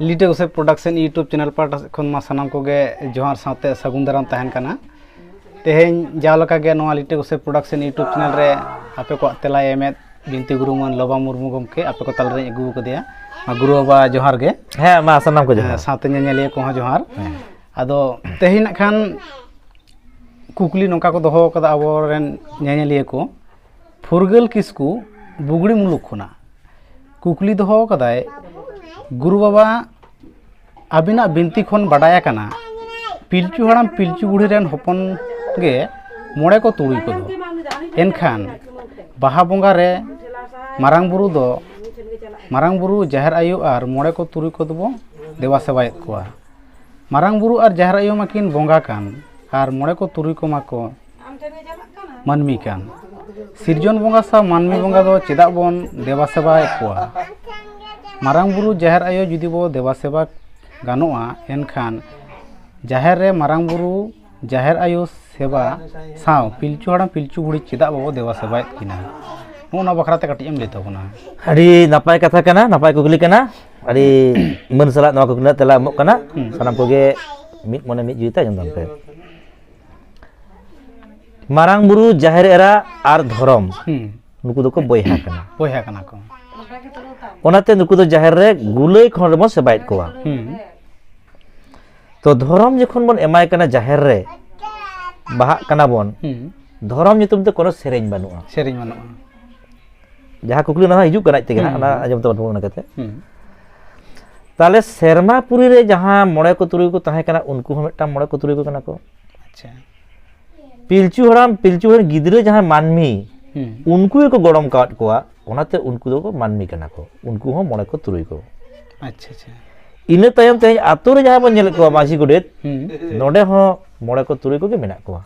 लीटे उसे production YouTube channel पर खन मा सानाम कोगे जोहार साथे सगुन दाराम तहन कना तेहें जावलका गे नोआ लीटे उसे प्रोडक्शन यूट्यूब चैनल रे आपे को तेला एमेत बिनती गुरुमान लोबा मुर्मू गमके आपे को ताल रे अगु कदिया गुरु बाबा जोहार गे हे मा सानाम को जोहार साथे नेनेलिया को जोहार आदो तेहिन खान कुकली नोका को दोहो कदा आबोरेन नेनेलिया को फुरगल किसकु बुगड़ी मुलुक खुना कुकली दोहो कदाय गुरु बाबा अबिना बिनती खन बाडाया कना पिलचू हड़ाम पिलचू बुढ़ी रेन हपन गे मोड़े को तुड़ी को दो एनखान बाहा बोंगा रे मारांग बुरु जहर आयु और मोड़े को तुड़ी को दबो देवा सेवायत कोआ मारांग बुरु और जहर आयु माकिन बोंगा कान और मोड़े को तुड़ी को माको मानमी कान सिरजन बोंगा सा मानमी बोंगा दो चेदा बोन देवा सेवायत कोआ मारांग बुरु जहर आयो जुदी बो देवा सेवा गानोआ एनखान जहर रे मारांग बुरु जहर आयो सेवा साव पिलचू हड़ाम पिलचू बुढ़ी चेदा बो देवा सेवायत किना नोना बखराते कटी एम लेतो बना अड़ी नापाय कथा कना नापाय कुकली कना अड़ी मन सला नवा कुकली तेला एमोग कना सानाम कोगे मिद मने मिद जुता जम पे मारांग बुरु जहर एरा आर धरम नुकु दको बोयहा कना को ओनाते नुकु दो जहर रे गुलई खन रेमो सेबायत कोआ तो धरम जखन बन एमाय कना जहर रे बाहा कना बन धरम नितुम ते कोनो सेरेंज बानुआ जहाँ कुकली ना हिजू कना तेगे ना आजम तो बन कते ताले शर्मापुरी रे जहाँ मोड़े को तुरुई को ताहे कना उनको हम एकटा मोड़े को तुरुई को कना को अच्छा पिलचू हड़ाम पिलचू हड़ गिदरे जहाँ मानमी उनको को गड़म काट कोआ ओनाते उनको दो मानमी कना को उनको हो मोड़े को तुरुई को अच्छा इने तायम ते आतो रे जहाँ बन नेल को मासी गोडेत नोडे हो मोड़े को तुरुई को के मेना को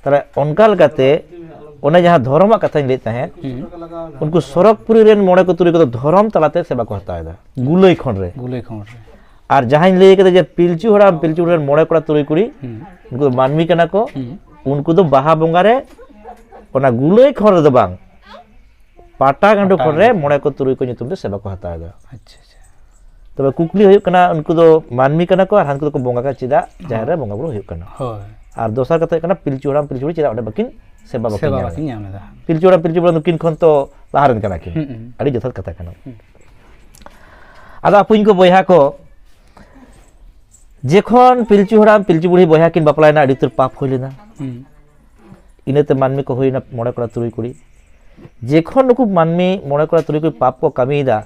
ताले ओनकाल गाते ओने जहाँ धर्म कथा लेते हैं उनको सरकपुरी रेन मोड़े को तुरुई को धर्म तलाते सेवा को हतायदा गुलई खन रे और जहाँ ले के जे पिलचू हड़ाम पिलचू रेन मोड़े कोड़ा तुरुई कुड़ी उनको मानमी कना को उनको दो बाहा बोंगा रे ओना गुलई खन रे दो बांग पाटा गांडो खन रे मोड़े को तुरुई को नितुम दे सेवा को हतायदा अच्छा तबे कुकली हुई कना उनको दो मानमी कना को और हान को बोंगा का चिदा जहाँ रे बोंगा बुरु हुई कना और दोसर कथा कना पिलचू हड़ाम पिलचू चिदा ओडे बकिन सेवा बाकिन ᱧᱟᱢᱮᱫᱟ पिलचू हड़ाम पिलचू नुकिन खन तो लाहारन कना किन अड़ी जथात कथा कना आदा अपुñ को बयहा को जेखन पिलचू हड़ाम पिलचू बुढ़ी बयहा किन बापलायना अड़ी तुर पाप होय लेना इनेते मानमी को होइना मोड़े कोड़ा तुरुई कुड़ी जेखन नुकु मानमी मोड़े कोड़ा तुरुई कुड़ी पाप को कमीदा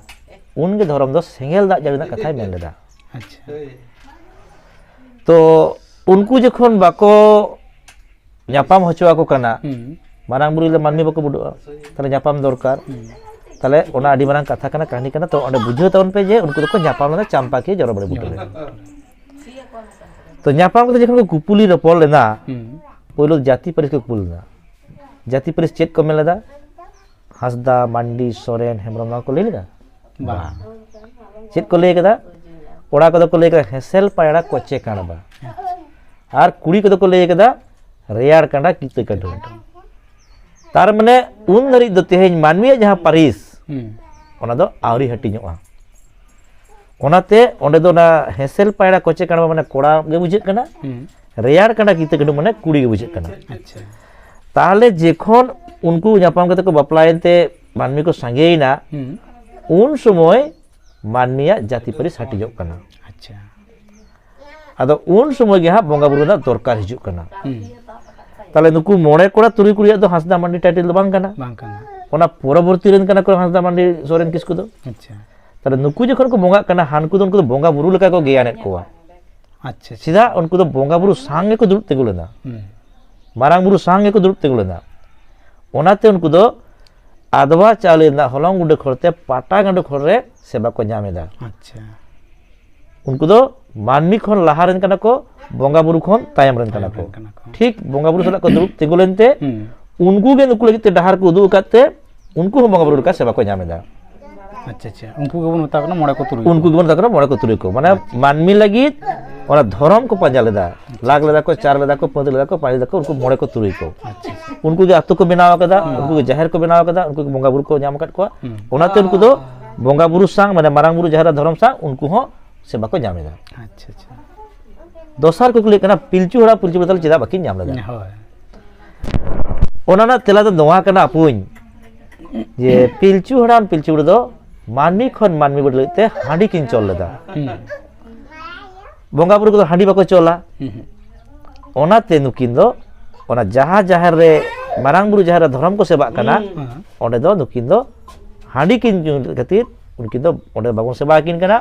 उनके धर्म दो सेंगेल दा जड़ना कथा मेन लेदा अच्छा तो उनको जखन बाको ᱧᱟᱯᱟᱢ हचुआ को कना मारांग बुरु मानमी बाको बुडुआ ताले ᱧᱟᱯᱟᱢ दरकार ताले ओना आडी मारांग कथा कना कहानी कना तो ओंडे बुझो तवन पे जे उनको को ᱧᱟᱯᱟम लेना चंपा के जरो बड़े बुटले तो ᱧᱟᱯᱟम को जखन को कुपुली रपल लेना पहिलो जाति परिस को कुपुल लेना जाति परिस चेक को मेलेदा हसदा मांडी सोरेन हेमरम को ले लेदा बा चेक को ले केदा ओड़ा को ले केदा हेसेल पायड़ा कोचे काणबा और कुड़ी को ले केदा रेयार कांडा किते काडो तार माने उन नरी दो तेहेñ मानमी जहाँ पारिस ओना दो आवरी हटिñoa ओनाते ओंडे दो ना हेसेल पायड़ा कोचे कांडा माने कोड़ा गे बुझे कना रेयार कांडा किते काडो माने कुड़ी गे बुझे कना अच्छा ताहले जेखन उनको ᱧᱟᱯᱟᱢ कते को बापलायनते मानमी को सांगेइना उन समय मानमिया जाति परिस हटिñoग कना अच्छा आदो उन समय गे हां बोंगा बुरु ना दरकार हिजुग कना ताले नुकु मोड़े कोड़ा तुरुई कुड़िया दो हंसदा मंडी टाइटल दो बांग कना ओना परवर्ती रेन कना को हंसदा मंडी सोरेन किसको दो अच्छा ताले नुकु जखन को बोंगा कना हानकु दो उनको दो बोंगा बुरु लका को गेयानेत कोआ अच्छा सीधा उनको दो बोंगा बुरु सांगे को दुरुब तेगुलेना मारांग बुरु सांगे को दुरुब तेगुलेना ओनाते उनको दो आदवा चावले ना हलंग गुडे खरते पाटा गांडो खरे सेवा को ᱧᱟᱢᱮᱫᱟ अच्छा उनको दो मानमी खन लाहारेन कना को बोंगा बुरु खन तायम रेन कना को ठीक बोंगा बुरु सला को दुरुब तेगुलेनते उनको गे नुकु लगिते डहार को उदु काते उनको बोंगा बुरु का सेवा को ᱧামেদা अच्छा उनको गे बन मता कना मोड़े को तुरुई उनको गे बन तकना मोड़े को तुरुई को माने मानमी लगित ओना धर्म को पांजा लेदा लाग लेदा को चार लेदा को पंद लेदा को पाई लेदा को उनको मोड़े को तुरुई को अच्छा उनको गे आतु को बनाव कदा उनको गे जहर को बनाव कदा उनको बोंगा बुरु को ᱧᱟᱢ कट को ओनाते उनको दो ᱵᱚᱸᱜᱟ ᱵᱩᱨᱩ ᱥᱟᱝ ᱢᱟᱱᱮ ᱢᱟᱨᱟᱝ ᱵᱩᱨᱩ ᱡᱟᱦᱮᱨ ᱫᱷᱚᱨᱚᱢ ᱥᱟᱝ ᱩᱱᱠᱩ ᱦᱚᱸ ᱥᱮᱵᱟ ᱠᱚ ᱧᱟᱢ ᱮᱫᱟ ᱟᱪᱪᱷᱟ ᱟᱪᱪᱷᱟ ᱫᱚᱥᱟर ᱠᱩᱠᱞᱤ ᱠᱟᱱᱟ ᱯᱤᱞᱪᱩ ᱦᱟᱲᱟᱢ ᱯᱤᱞᱪᱩ ᱵᱩᱲᱦᱤ ᱪᱮᱫᱟᱜ ᱵᱟᱹᱠᱤᱱ ᱧᱟᱢ ᱞᱮᱫᱟ ᱦᱳᱭ ᱚᱱᱟ ᱨᱮᱱᱟᱜ ᱛᱮᱞᱟ ᱫᱚ ᱱᱚᱣᱟ ᱠᱟᱱᱟ ᱟᱯᱩᱧ ᱡᱮ ᱯᱤᱞᱪᱩ ᱦᱟᱲᱟᱢ ᱯᱤᱞᱪᱩ ᱵᱩᱲᱦᱤ ᱫᱚ ᱢᱟᱹᱱᱢᱤ ᱠᱷᱚᱱ ᱢᱟᱹᱱᱢᱤ ᱵᱟᱹᱲᱤ ᱞᱟᱹᱜᱤᱫ ᱛᱮ ᱦᱟᱺᱰᱤ ᱠᱤᱱ ᱪᱚᱞ ᱞᱮᱫᱟ ᱵᱚᱸᱜᱟ ᱵᱩᱨᱩ ᱠᱚᱫᱚ ᱦᱟᱺᱰᱤ ᱵᱟᱠᱚ ᱪᱚᱞᱟ ᱚᱱᱟᱛᱮ ᱱᱩᱠᱤᱱ ᱫᱚ ᱚᱱᱟ ᱡᱟᱦᱟᱸ ᱡᱟᱦᱮᱨ ᱨᱮ ᱢᱟᱨᱟᱝ ᱵᱩᱨᱩ ᱡᱟᱦᱮᱨ ᱨᱮ ᱫᱷᱚᱨᱚᱢ ko ᱥᱮᱵᱟᱜ ᱠᱟᱱᱟ ᱚᱸᱰᱮ ᱫᱚ ᱱᱩᱠᱤᱱ ᱫᱚ ᱦᱟᱺᱰᱤ ᱠᱤᱱ ᱧᱩ ᱠᱷᱟᱹᱛᱤᱨ उनकी तो ओंडे बाबन सेवा आकिन कना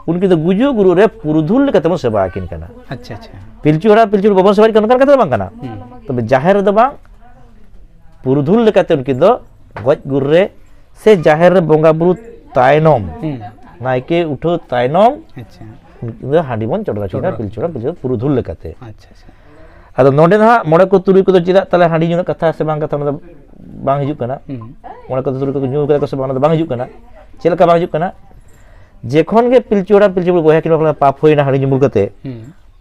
उनकी तो गुजु गुरु रे पुरुधुल लेकाते बन सेवा आकिन कना अच्छा अच्छा पिलचु हड़ा पिलचु बाबन सेवा कन कन कते बांग कना तबे जाहेर दो बांग पुरुधुल लेकाते उनकी दो गज गुर रे से जाहेर रे बोंगा बुरु तायनोम नायके उठो तायनोम अच्छा उनकी दो हांडी बन चोडरा चिना पिलचु हड़ा पिलचु पुरुधुल लेकाते अच्छा अच्छा आदो नोंडे ना मोड़े को तुरुई को तो चिदा तले हांडी ᱧᱩ कथा से बांग कथा बांग हिजुक कना मोड़े को तुरुई को ᱧᱩ कदा को से बांग हिजुक कना चेलका बांग हिजुक कना जेखन गे पिलचु हड़ा पिलचु बोया किन पाप होइना हांडी ᱧᱩ कते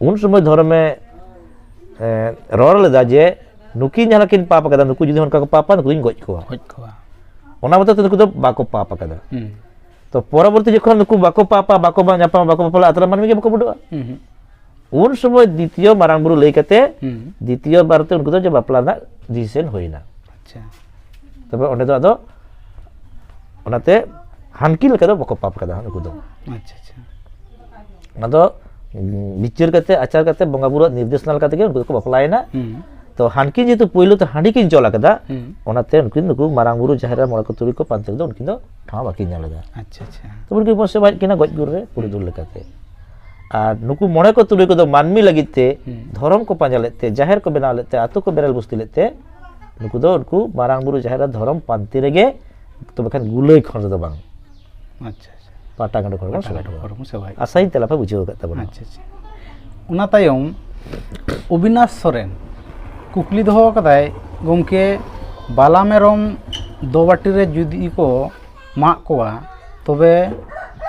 उन समय धर्म में रोर लेदा जे नुकिन जहां किन पाप कदा नुकु जुदी उनका को पापा नुकु गज कोवा ओना मत नुकु दो बाको पाप कदा तो परवर्ती जखन नुकु बाको पापा बाको बा ᱧᱟᱯᱟᱢ बाको पापला अतरा मानमी के बाको बडुआ उन समय द्वितीय मारांग बुरु लई कते द्वितीय बारते उनको तो जो बापला ना डिसीजन होइना अच्छा तबे ओंडे दो आदो ओनाते हानकी लेका दो बाको पाप कदा उनको दो अच्छा अच्छा आदो बिचार कते आचार कते बंगा बुरु निर्देशना लेका तके उनको को बापलायना तो हानकी जेतु पहिलो तो हांडी किन चला कदा ओनाते उनको नुकु मारांग बुरु जाहेरा मोड़ा को तुरी को पांते दो उनकी दो ठाव बाकी ᱧᱟᱞᱮᱫᱟ अच्छा अच्छा तो उनकी बसे बाज किना गज गुर रे पुरुदुल लेकाते और नुकु मोड़े को तुड़ी को मानमी लगिते धर्म को पांजा लेते जाहेर को बनाव लेते आतु को बेरल बुस्ती लेते नुकु दो उनको मारांग बुरु जाहेर धर्म पांति रेगे तो बखान गुलई खन दो बांग अच्छा अच्छा पाटा गंड खन सेवा आसाइन तेला पे बुझेव कत तबना अच्छा अच्छा उना तायम अविनाश सोरेन कुकली दहो कदाय गमके बाला मेरम दो बाटी रे जुदी को माग कोवा तबे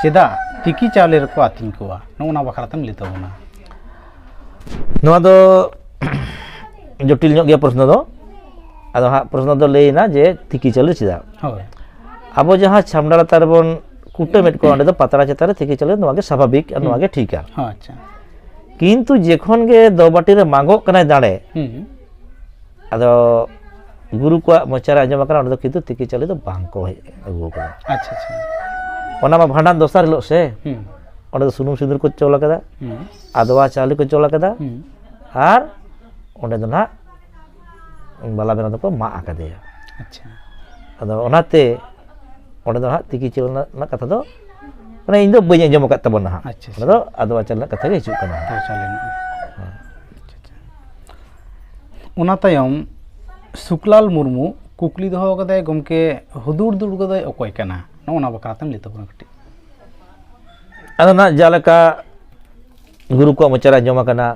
चेदा तिकी चावले रे को आतिन कोवा नोना बखरातम लितबना नोआ दो जटिल ᱧᱚᱜ गया प्रश्न दो आदो हा प्रश्न दो लेना जे तिकी चावले चेदा होय अब जहां छामडा लातार बन कुटमेट को अंडे दो पतरा चेतारे तिकी चावले नोआ गे स्वाभाविक और नोआ गे ठीक है हां अच्छा किंतु जेखन गे दो बाटी रे मांगो कनाय दाड़े आदो गुरु को मोचारा आंजम करा अंडे दो किंतु तिकी चावले दो बांग को अगु को अच्छा अच्छा ओना मा भांडान दोसार हिलो से ओंडे सुनुम सिंदूर को चोला कदा आदवा चावले को चोला कदा आर ओंडे दो ना बाला बेना दो को मा आकादेया अच्छा आदो ओनाते ओंडे दो ना तिकी चावले ना कथा दो माने इन दो बई अंजम कत तबना हा अच्छा ओंडे दो आदवा चावले कथा गे हिजुक कना तो चले उना तायम सुकलाल मुर्मू कुकली दहो कदाय गमके हुदुर दुर कदाय अकोय कना नोना बखरातम लितबना कटी आदो ना जालका गुरु को मोचारा आंजम कना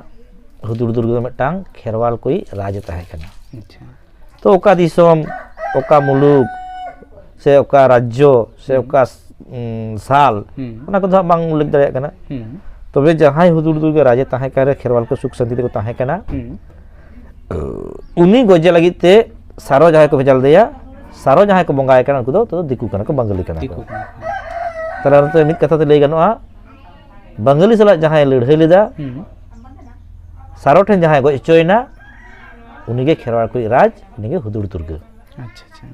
हुदुर दुर दो मिटांग खेरवाल कोई राज ताहे कना अच्छा तो ओका दिसोम ओका मुलुक से ओका राज्य से ओका साल ओना को बांग उल्लेख दाड़े कना तबे जहां हुदुर दुर के राज ताहे करे खेरवाल को सुख शांति को ताहे कना उनी गोजे लगी ते सारो जहां को भेजल दिया सारो जहां को बंगाय कना उनको तो दिकु कना को बंगाली कना दिकु तला तो मित कथा ते लई गनोआ बंगाली सला जहां लड़ाई लेदा सारो ठन जहां गो चोयना उनी गे खेरवाल को राज उनी गे हुदुर दुर्ग अच्छा अच्छा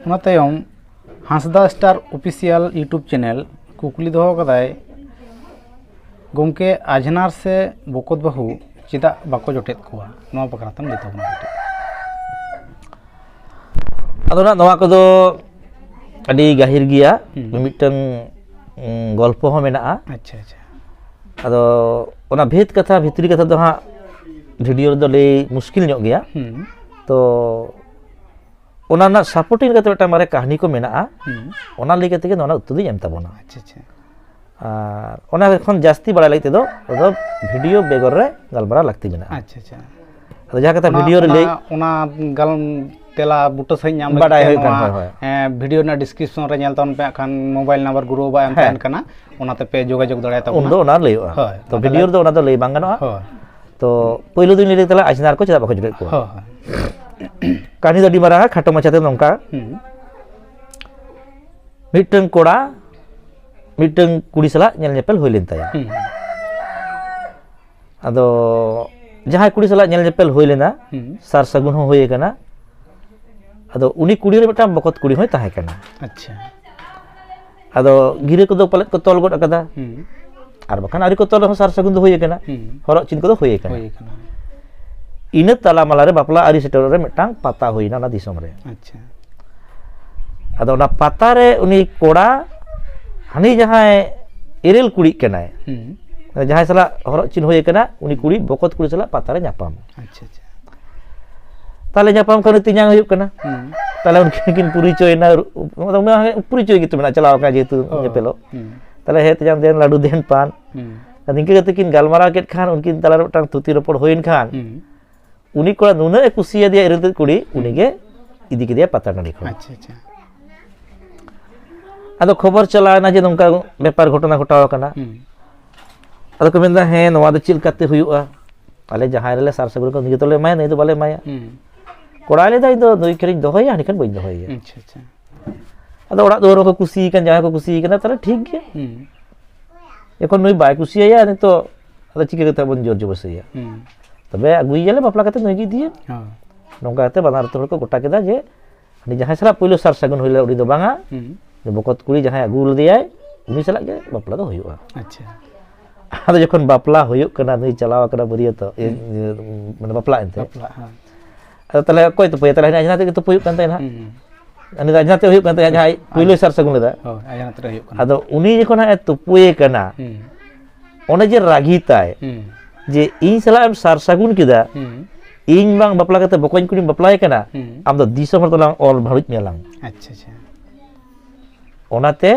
उना तायम Hansda star official YouTube channel कुकली दहो कदाय गमके आजनार से बकोत बाहू चेदा बाको जोटेत कोवा नोआ बखरातम लितबना कटी आदो ना नोआ को दो अडी गाहिर गिया मिटन गल्प हो मेना अच्छा अच्छा आदो ओना भेद कथा भितरी कथा दो हा वीडियो दो ले मुश्किल ᱧᱚᱜ गया तो ओना ना सपोर्टिंग कते बेटा मारे कहानी को मेना ओना लई कते ओना उत्तर दी एम ताबोना अच्छा अच्छा और ओना खन जास्ती बड़ा लई ते दो वीडियो बेगर रे गलबरा लगती मेना अच्छा अच्छा आदो जहा कथा वीडियो रे ले ओना गल तेला बुटो सही नाम बड़ाई होय कन होय वीडियो ना डिस्क्रिप्शन रे नेल तन पे खान मोबाइल नंबर गुरु बा एम तन कना ओनाते पे जोगाजोग दाड़े ता उन दो ओना लईवा तो वीडियो दो ओना दो लई बांग गनोआ तो पहिलो दिन ले तला आजनार को चदा बाको जुड़े को कहानी दो डी मारा खाटो मचाते नंका मिटन कोड़ा मिटन कुड़ी सला ñel ñepel हुई लेन ताया अदो जहां कुड़ी सला ñel ñepel हुई लेना सार सगुन हो हुई कना अदो उनी कुड़ी रे मिटन बकत कुड़ी होय ताहे कना अच्छा अदो गिरे को दो पलट को तोल गोड अकदा आर बखान आरी को तोल हो सार सगुन दो हुई कना हरक चिन को दो हुई कना इन तला माला रे बापला आरी सेटर रे मिटन पाता हुईना ना दिसम रे अच्छा अदो ना पाता रे उनी कोड़ा हानी जहां इरेल कुड़ी कनाय जहां सला हरक चिन हुई कना उनी कुड़ी बकत कुड़ी सला पाता रे न्यापाम अच्छा अच्छा ताले न्यापाम कने तिन्यां हुई कना ताले उनकिन परिचय ना मतलब परिचय gitu मेना चलाव का जेतु ñepelo ताले हे तिन्यां देन लाडू देन पान निंके कते किन गालमारा केट खान उनकिन ताला मिटang तुति रपड़ होइन खान उनी कोड़ा नुना ए कुसिया दिया इरेल कुड़ी उनी गे इदी के दिया पाता नडी को अच्छा अच्छा अदो खबर चला ना जे नंका व्यापार घटना घटाव कना अदो को मेंदा हे नवा दो चिल काते हुयुआ आले जहां रेले सार सगुर को निगे तोले माय नै दो बाले माया कोड़ा ले दाई दो दुई करिन दोहया निकन बइन दोहया अच्छा अच्छा अदो ओड़ा दोरो को कुसी कन जहां को कुसी कना ताले ठीक गे एखन नुई बाय कुसिया नि तो अदो चिके कते बन जोर जबसया तबे अगुई जले बापला कते नुई गी दिए हां नंका कते बानार तोर को गोटा केदा जे नि जहां सला पहिलो सार सगुन होइले उडी दो बांगा बकत कुड़ी जहां अगुल दियाय उनी सला के बापला दो हुयुआ अच्छा आदो जखन बापला हुयुक कना नुई चलाव कना बरिया तो माने बापला एंते आदो तले कोय तो पय तले अजनाते के तो पुयुक कान तैना अनि अजनाते हुयुक कान तै जहां पहिलो सार सगुन लेदा हो अजनाते हुयुक कना आदो उनी जखन ए तुपुए कना ओने जे रागी ताय जे इन सला एम सार सगुन किदा इन बांग बापला कते बकन कुड़ी बापलाय कना आम दो दिसम हर तलां ऑल भाड़ुज मेलां अच्छा अच्छा ओनाते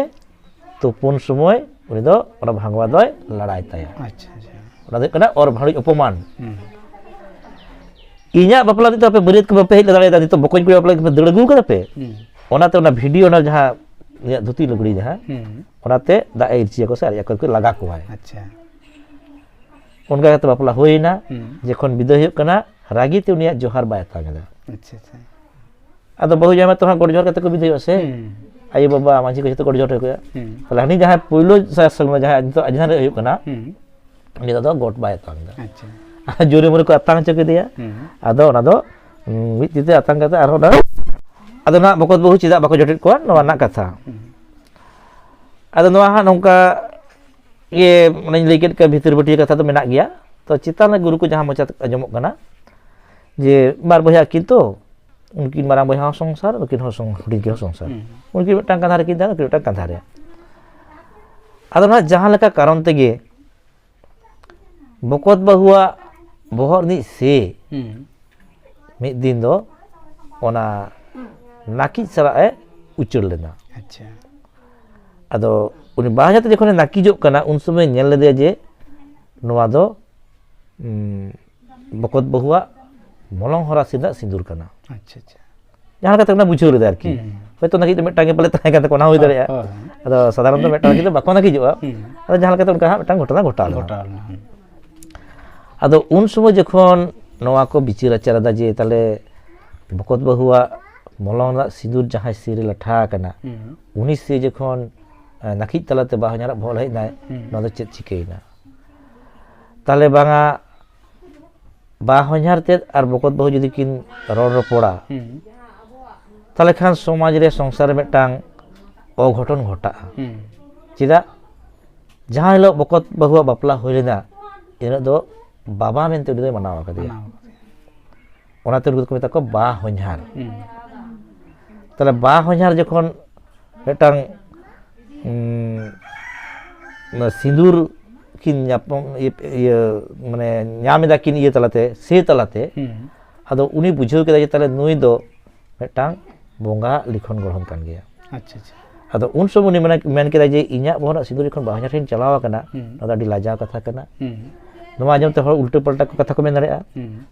तुपुन समय उनी दो ओना भांगवा दोय लड़ाई ताया अच्छा अच्छा ओना दो कना और भाड़ुज अपमान इन्या बापला तो पे बरियत को बापे लड़ाई दा तो बकन कुड़ी बापला के दड़गु कदा पे ओनाते ओना वीडियो ना जहां या धुती लुगड़ी जहां ओनाते दा इरचिया को सार या को लगा को है अच्छा उनका कते बापला होइना जखन विदय हुयुक कना रागी ते उनिया जोहार बाय तागदा अच्छा अच्छा अदो बहु जामा तो गोड़ जोहार कते को विदय से आयो बाबा मांझी को जतो गोड़ जोहार को तले हनी जहां पहिलो सार सगुन जहां तो अजनार हुयुक कना उनी दो गोट बाय तागदा अच्छा जोरे मोरे को अतांग चके दिया अदो ना दो मित तिते अतांग कते आरो ना अदो ना बकत बहु चिदा बाको जोटेट को नवा ना कथा अदो नवा हा नोंका ये माने लेकेट का भीतर बटी कथा तो मेना गया तो चितान गुरु को जहां मोचा अजमक कना जे बार बया किंतु उनकी मारांग बया संसार उनकी हो हुडी के संसार उनकी मिटang कांधा रे किंदा उनकी मिटang कांधा रे अदो ना जहां लेका कारण तेगे बकत बहुआ बोहर नि से मिद दिन दो ओना नाकी सरा ए उचर लेना अच्छा अदो उनी बाहाजाते जखन नाकीजोग कना उन समय नेल लेदे जे नोवा दो बकत बहुआ मलंग हरा सिदा सिंदूर कना अच्छा अच्छा जहां कते ना बुझो लेदा आरकी होयतो नाकी तो मिटang पले ताहे कते कोना होय दाड़िया अदो साधारण तो मिटang नाकी तो बाको नाकीजोआ अदो जहां कते उनका मिटang घटना घटाल अदो उन समय जखन नोवा को बिचार आचार दा जे ताले बकत बहुआ मलंग ना सिंदूर जहां सिरे लठा कना उनी से जखन नाकी तलाते बाहण्यारा भल हेज नाय न दो चेत चिकेना ताले बांगा बाहण्यार ते आर बकत बहु जदि किन रड़ रपड़ा ताले खान समाज रे संसार मिटang अघटन घटा चिदा जहां हिलो बकत बहुआ बापला होय लेना इन दो बाबा मेनते उडी मनावा कदिया ओनाते उनको मेता को बाहण्यार ताले बाहण्यार जखन मिटang सिंदूर किन ये माने ᱧᱟᱢᱮᱫᱟ किन ये तलाते से तलाते अदो उनी बुझाव केदा जे ताले नुई दो मिटang बोंगा लिखन गढ़न कान गया अच्छा अच्छा अदो उन सब उनी मेन केदा जे इᱧᱟ बोहरा सिंदूर खन बाहण्यार ठेन चलावा कना नदा डी लाजा कथा कना नोवा जमते हर उल्टे पलटा को कथा को मेन दाड़िया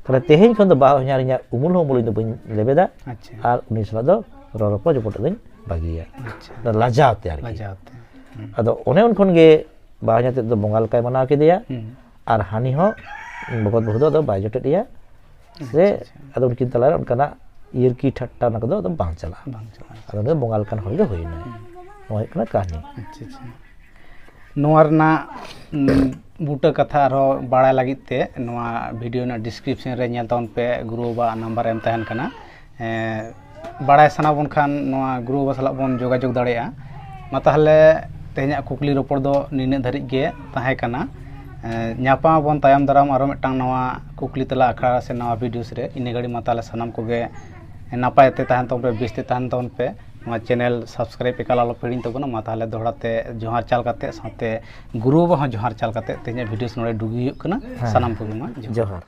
ताले तेहेन खन दो बाहण्यार इᱧa उमुल हो मुल दो बइन लेबेदा अच्छा आर उनी सला दो ररप जपट दिन बागिया अच्छा लाजाते आरकी लाजाते अदो ओने उन खन गे बाहण्याते दो बोंगा लकाय मनाव केदिया आर हानि हो बकत बहु दो बाय जटेट दिया से अदो उनकिन तलारे उनकाना इरकी ठट्टा ना को दो बांग चला अदो बोंगा लकान हर गे होइना ᱱᱚᱣᱟ ᱦᱩᱭᱩᱜ ᱠᱟᱱᱟ ᱠᱟᱹᱦᱱᱤ ᱟᱪᱪᱷᱟ ᱟᱪᱪᱷᱟ ᱱᱚᱣᱟ ᱨᱮᱱᱟᱜ ᱵᱩᱴᱟᱹ ᱠᱟᱛᱷᱟ ᱟᱨᱦᱚᱸ ᱵᱟᱲᱟᱭ ᱞᱟᱹᱜᱤᱫ ᱛᱮ ᱱᱚᱣᱟ ᱵᱷᱤᱰᱤᱭᱳ ᱨᱮᱱᱟᱜ ᱰᱤᱥᱠᱨᱤᱯᱥᱚᱱ ᱨᱮ ᱧᱮᱞ ᱛᱟᱵᱚᱱ ᱯᱮ ᱜᱩᱨᱩ ᱵᱟᱵᱟᱣᱟᱜ ᱱᱟᱢᱵᱟᱨ ᱮᱢ ᱛᱟᱦᱮᱱ ᱠᱟᱱᱟ ᱵᱟᱲᱟᱭ ᱥᱟᱱᱟ ᱵᱚᱱ ᱠᱷᱟᱱ ᱱᱚᱣᱟ ᱜᱩᱨᱩ ᱵᱟᱵᱟ ᱥᱟᱞᱟᱜ ᱵᱚᱱ ᱡᱳᱜᱟᱡᱳᱜᱽ ᱫᱟᱲᱮᱭᱟᱜᱼᱟ ᱢᱟ ᱛᱟᱦᱚᱞᱮ ᱛᱮᱦᱮᱧᱟᱜ ᱠᱩᱠᱞᱤ ᱨᱚᱯᱚᱲ ᱫᱚ ᱱᱤᱱᱟᱹᱜ ᱫᱷᱟᱹᱨᱤᱡ ᱜᱮ ᱛᱟᱦᱮᱸ ᱠᱟᱱᱟ ᱧᱟᱯᱟᱢ ᱟᱵᱚᱱ ᱛᱟᱭᱚᱢ ᱫᱟᱨᱟᱢ ᱟᱨᱚ ᱢᱤᱫᱴᱟᱝ ᱱᱟᱣᱟ ᱠᱩᱠᱞᱤ ᱛᱮᱞᱟ ᱟᱠᱷᱲᱟ ᱥᱮ ᱱᱟᱣᱟ ᱵᱷᱤᱰᱤᱭᱳ ᱨᱮ ᱤᱱᱟᱹ ᱜᱷᱟᱹᱲᱤᱡ ᱢᱟ ᱛᱟᱦᱚᱞᱮ ᱥᱟᱱᱟᱢ ᱠᱚᱜᱮ ᱱᱟᱯᱟᱭ ᱛᱮ ᱛᱟᱦᱮᱱ ᱛᱟᱵᱚᱱ ᱯᱮ ᱵᱮᱥ ᱛᱮ ᱛᱟᱦᱮᱱ ᱛᱟᱵᱚᱱ ᱯᱮ ᱱᱚᱣᱟ ᱪᱮᱱᱮᱞ ᱥᱟᱵᱥᱠᱨᱟᱭᱤᱵ ᱮᱠᱟᱞ ᱟᱞᱚᱯᱮ ᱦᱤᱲᱤᱧ ᱛᱟᱵᱚᱱᱟ ᱢᱟ ᱛᱟᱦᱚᱞᱮ ᱫᱚᱦᱲᱟ ᱛᱮ ᱡᱚᱦᱟᱨ ᱪᱟᱞ ᱠᱟᱛᱮ ᱥᱟᱶᱛᱮ ᱜᱩᱨᱩ ᱵᱟᱵᱟ ᱦᱚᱸ ᱡᱚᱦᱟᱨ ᱪᱟᱞ ᱠᱟᱛᱮ ᱛᱮᱦᱮᱧᱟᱜ ᱵᱷᱤᱰᱤᱭᱳ ᱱᱚᱰᱮ ᱰᱩᱜᱤ ᱦᱩᱭᱩᱜ ᱠᱟᱱᱟ ᱥᱟᱱᱟᱢ ᱠᱚᱜᱮ ᱢᱟ ᱡᱚᱦᱟᱨ